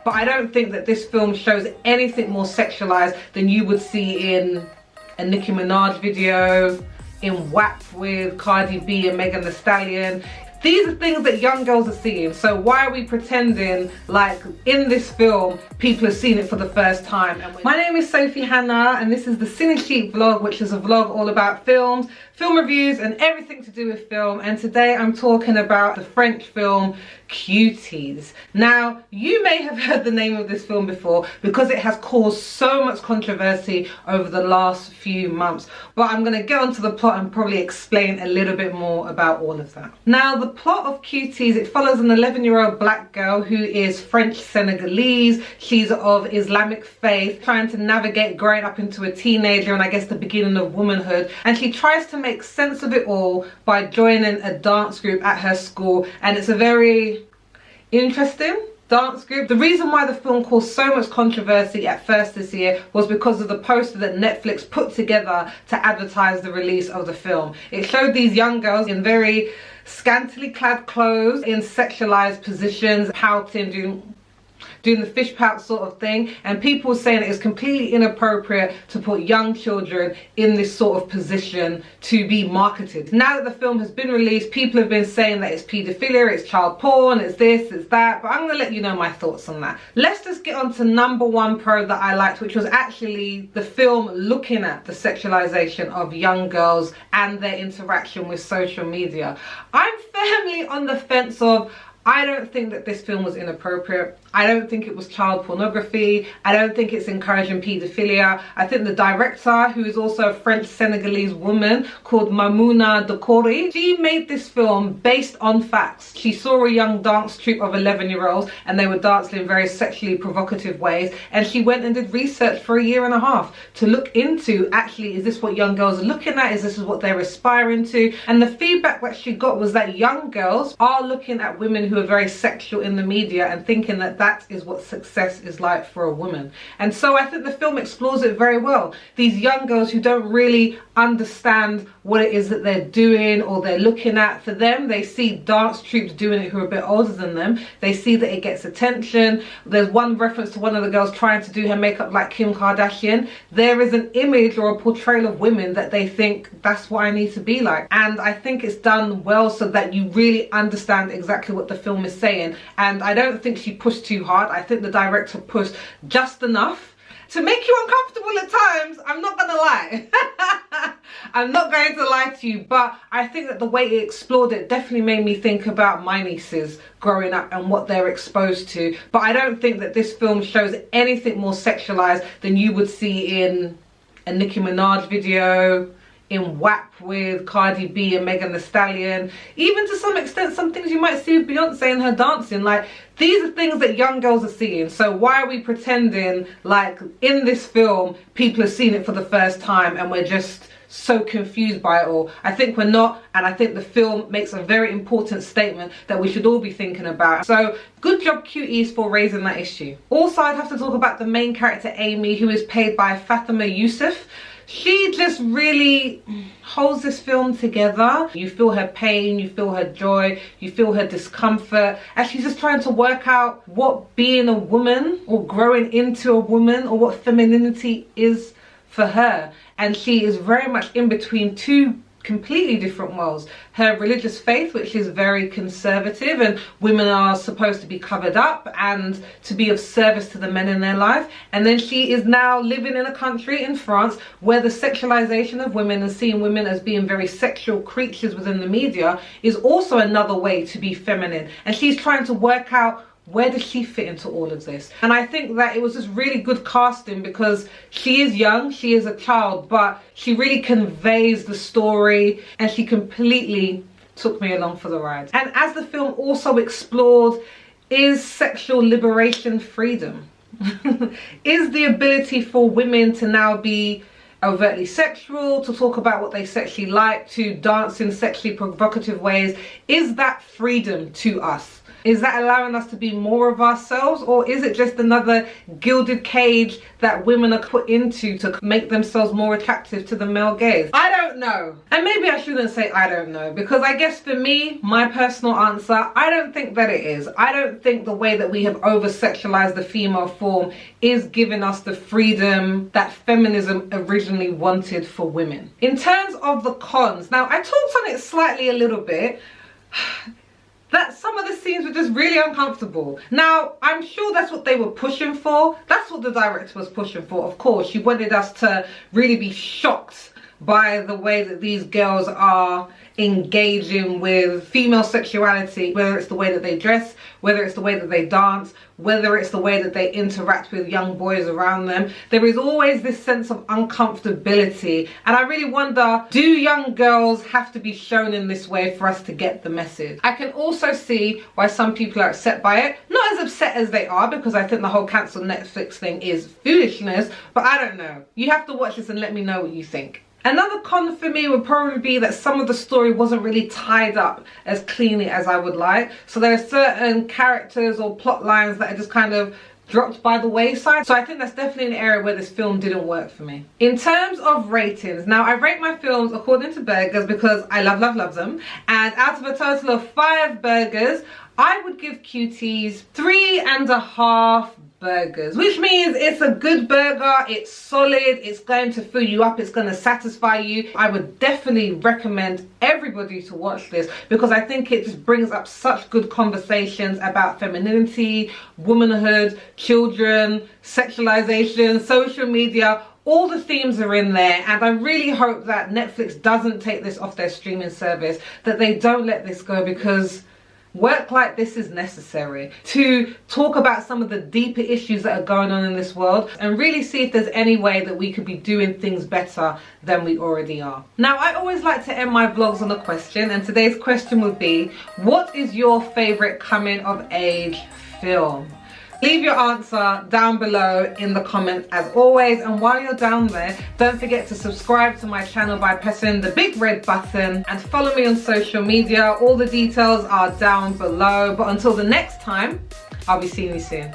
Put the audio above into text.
but I don't think that this film shows anything more sexualized than you would see in a Nicki Minaj video, in WAP with Cardi B and Megan Thee Stallion. These are things that young girls are seeing, so why are we pretending like in this film people have seen it for the first time? My name is Sophie Hannah and this is the CINE vlog, which is a vlog all about films, film reviews and everything to do with film. And today I'm talking about the French film Cuties. Now, you may have heard the name of this film before because it has caused so much controversy over the last few months, but I'm going to get onto the plot and probably explain a little bit more about all of that. Now, the plot of Cuties, it follows an 11-year-old black girl who is French Senegalese. She's of Islamic faith, trying to navigate growing up into a teenager and I guess the beginning of womanhood, and she tries to make sense of it all by joining a dance group at her school, and it's a very interesting dance group. The reason why the film caused so much controversy at first this year was because of the poster that Netflix put together to advertise the release of the film. It showed these young girls in very scantily clad clothes, in sexualized positions, pouting, doing the fish pout sort of thing, and people were saying it is completely inappropriate to put young children in this sort of position to be marketed. Now that the film has been released, people have been saying that it's paedophilia, it's child porn, it's this, it's that, but I'm gonna let you know my thoughts on that. Let's just get on to number one pro that I liked, which was actually the film looking at the sexualization of young girls and their interaction with social media. I'm firmly on the fence of, I don't think that this film was inappropriate. I don't think it was child pornography. I don't think it's encouraging paedophilia. I think the director, who is also a French Senegalese woman called Mamouna Doucouré, she made this film based on facts. She saw a young dance troupe of 11-year-olds and they were dancing in very sexually provocative ways, and she went and did research for a year and a half to look into, actually, is this what young girls are looking at? Is this what they're aspiring to? And the feedback that she got was that young girls are looking at women who are very sexual in the media and thinking that that is what success is like for a woman. And so I think the film explores it very well. These young girls who don't really understand what it is that they're doing or they're looking at, for them, they see dance troupes doing it who are a bit older than them. They see that it gets attention. There's one reference to one of the girls trying to do her makeup like Kim Kardashian. There is an image or a portrayal of women that they think, that's what I need to be like. And I think it's done well so that you really understand exactly what the film is saying. And I don't think she pushed too hard. I think the director pushed just enough to make you uncomfortable at times. I'm not gonna lie. I'm not going to lie to you, but I think that the way it explored it definitely made me think about my nieces growing up and what they're exposed to. But I don't think that this film shows anything more sexualized than you would see in a Nicki Minaj video, in WAP with Cardi B and Megan Thee Stallion, even to some extent some things you might see with Beyonce and her dancing. Like, these are things that young girls are seeing, so why are we pretending like in this film people have seen it for the first time and we're just so confused by it all? I think we're not, and I think the film makes a very important statement that we should all be thinking about. So good job Cuties for raising that issue. Also, I'd have to talk about the main character Amy, who is played by Fatima Youssef. She just really holds this film together. You feel her pain, you feel her joy, you feel her discomfort, and she's just trying to work out what being a woman or growing into a woman or what femininity is for her. And she is very much in between two completely different worlds. Her religious faith, which is very conservative and women are supposed to be covered up and to be of service to the men in their life, and then she is now living in a country in France where the sexualization of women and seeing women as being very sexual creatures within the media is also another way to be feminine, and she's trying to work out where does she fit into all of this. And I think that it was just really good casting because she is young, she is a child, but she really conveys the story and she completely took me along for the ride. And as the film also explored, is sexual liberation freedom? Is the ability for women to now be overtly sexual, to talk about what they sexually like, to dance in sexually provocative ways. Is that freedom to us? Is that allowing us to be more of ourselves, or is it just another gilded cage that women are put into to make themselves more attractive to the male gaze? I don't know. And maybe I shouldn't say I don't know, because I guess for me, my personal answer, I don't think that it is. I don't think the way that we have over-sexualized the female form is giving us the freedom that feminism originally wanted for women. In terms of the cons, now I talked on it slightly a little bit, that some of the scenes were just really uncomfortable. Now, I'm sure that's what they were pushing for. That's what the director was pushing for, of course. She wanted us to really be shocked by the way that these girls are engaging with female sexuality, whether it's the way that they dress, whether it's the way that they dance, whether it's the way that they interact with young boys around them. There is always this sense of uncomfortability, and I really wonder, do young girls have to be shown in this way for us to get the message? I can also see why some people are upset by it. Not as upset as they are, because I think the whole cancel Netflix thing is foolishness, but I don't know. You have to watch this and let me know what you think. Another con for me would probably be that some of the story wasn't really tied up as cleanly as I would like. So there are certain characters or plot lines that are just kind of dropped by the wayside. So I think that's definitely an area where this film didn't work for me. In terms of ratings, now I rate my films according to burgers because I love them. And out of a total of 5 burgers, I would give Cuties 3.5 burgers, which means it's a good burger, it's solid, it's going to fill you up, it's going to satisfy you. I would definitely recommend everybody to watch this because I think it just brings up such good conversations about femininity, womanhood, children, sexualization, social media. All the themes are in there, and I really hope that Netflix doesn't take this off their streaming service, that they don't let this go, because work like this is necessary to talk about some of the deeper issues that are going on in this world and really see if there's any way that we could be doing things better than we already are. Now, I always like to end my vlogs on a question, and today's question would be, what is your favorite coming of age film? Leave your answer down below in the comments as always, and while you're down there, don't forget to subscribe to my channel by pressing the big red button and follow me on social media. All the details are down below, but until the next time, I'll be seeing you soon.